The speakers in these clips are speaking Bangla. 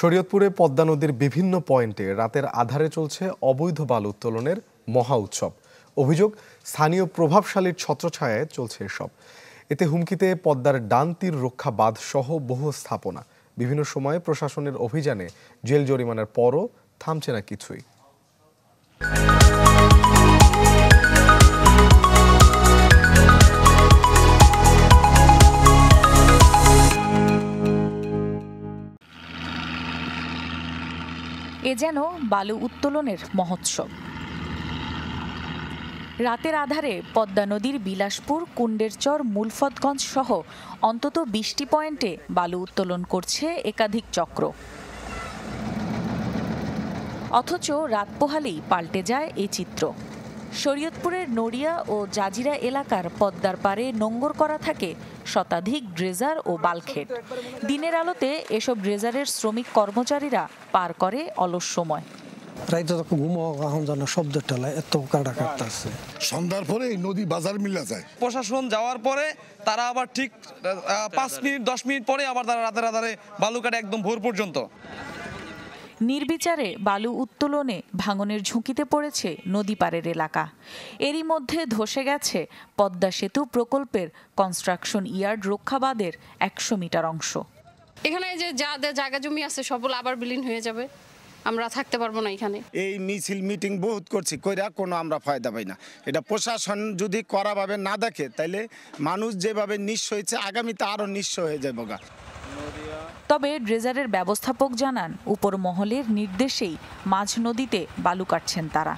শরীয়তপুরে পদ্মা নদীর বিভিন্ন পয়েন্টে রাতের আধারে চলছে অবৈধ বালু উত্তোলনের মহা উৎসব। অভিযোগ, স্থানীয় প্রভাবশালীর ছত্রছায়ায় চলছে এসব। এতে হুমকিতে পদ্মার ডান তীর রক্ষা বাঁধ সহ বহু স্থাপনা। বিভিন্ন সময়ে প্রশাসনের অভিযানে জেল জরিমানার পরও থামছে না কিছুই। এ যেন বালু উত্তোলনের মহোৎসব। রাতের আধারে পদ্মা নদীর বিলাসপুর, কুণ্ডেরচর, মুলফতগঞ্জ সহ অন্তত ২০টি পয়েন্টে বালু উত্তোলন করছে একাধিক চক্র। অথচ রাত পোহালেই পাল্টে যায় এই চিত্র। শরীয়তপুরের নড়িয়া ও জাজিরা এলাকার পদ্মার পাড়ে নোঙর করা থাকে শতাধিক ড্রেজার ও বাল্কহেড। দিনের আলোতে এসব ড্রেজারের শ্রমিক কর্মচারীরা পার করে অলস সময়। সন্ধ্যার পরে এই নদী বাজার মিলা যায়। প্রশাসন যাওয়ার পরে তারা আবার ঠিক 5 মিনিট 10 মিনিট পরে আবার তারা রাতের আধারে বালু কাটে একদম ভোর পর্যন্ত। নির্বিচারে বালু উত্তোলনে ভাঙনের ঝুঁকিতে পড়েছে নদী পাড়ের এলাকা। এরই মধ্যে ধসে গেছে পদ্মা সেতু প্রকল্পের কনস্ট্রাকশন ইয়ার্ড রক্ষাবাদের 100 মিটার অংশ। এখানে যে যাদের জায়গা জমি আছে সবগুলো আবার বিলীন হয়ে যাবে, আমরা থাকতে পারবো না এখানে। এই মিছিল মিটিং বহুত করছি, কইরা কোনো আমরা ফায়দা পাই না। এটা প্রশাসন যদি করাভাবে না দেখে তাইলে মানুষ যেভাবে নিঃস্ব হয়েছে আগামীতে আরো নিঃস্ব হয়ে যাবে গা। তবে ড্রেজারের ব্যবস্থাপক জানান, উপর মহলের নির্দেশেই মাঝ নদীতে বালু কাটছেন তারা।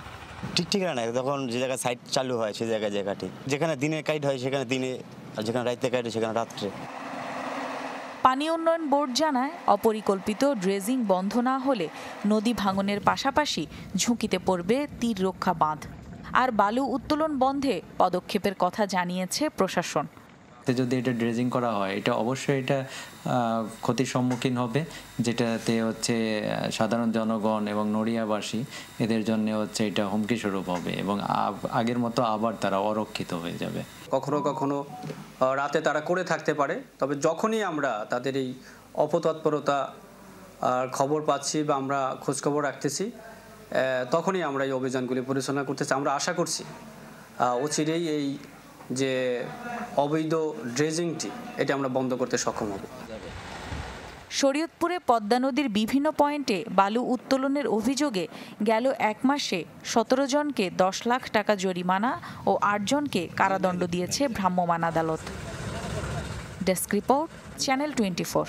ঠিক না, তখন যে জায়গায় সাইট চালু হয় সে জায়গায় কাটে, যেখানে দিনে কাইট হয় সেখানে দিনে, আর যেখানে রাতে কাটে সেখানে রাত্রে। পানি উন্নয়ন বোর্ড জানায়, অপরিকল্পিত ড্রেজিং বন্ধ না হলে নদী ভাঙনের পাশাপাশি ঝুঁকিতে পড়বে তীর রক্ষা বাঁধ। আর বালু উত্তোলন বন্ধে পদক্ষেপের কথা জানিয়েছে প্রশাসন। যদি এটা ড্রেজিং করা হয়, এটা অবশ্যই এটা ক্ষতির সম্মুখীন হবে, যেটাতে হচ্ছে সাধারণ জনগণ এবং নড়িয়াবাসী এদের জন্য হচ্ছে এটা হুমকি স্বরূপ হবে এবং আগের মতো আবার তারা অরক্ষিত হয়ে যাবে। কখনো কখনো রাতে তারা করে থাকতে পারে, তবে যখনই আমরা তাদের এই অপতৎপরতা খবর পাচ্ছি বা আমরা খোঁজখবর রাখতেছি, তখনই আমরা এই অভিযানগুলি পরিচালনা করতেছি। আমরা আশা করছি অচিরেই এই যে অবৈধ ড্রেজিংটি এটা আমরা বন্ধ করতে সক্ষম হব। শরীয়তপুরে পদ্মা নদীর বিভিন্ন পয়েন্টে বালু উত্তোলনের অভিযোগে গেল 1 মাসে 17 জনকে 10 লাখ টাকা জরিমানা ও 8 জনকে কারাদণ্ড দিয়েছে ভ্রাম্যমাণ আদালত। Desk report, channel 24।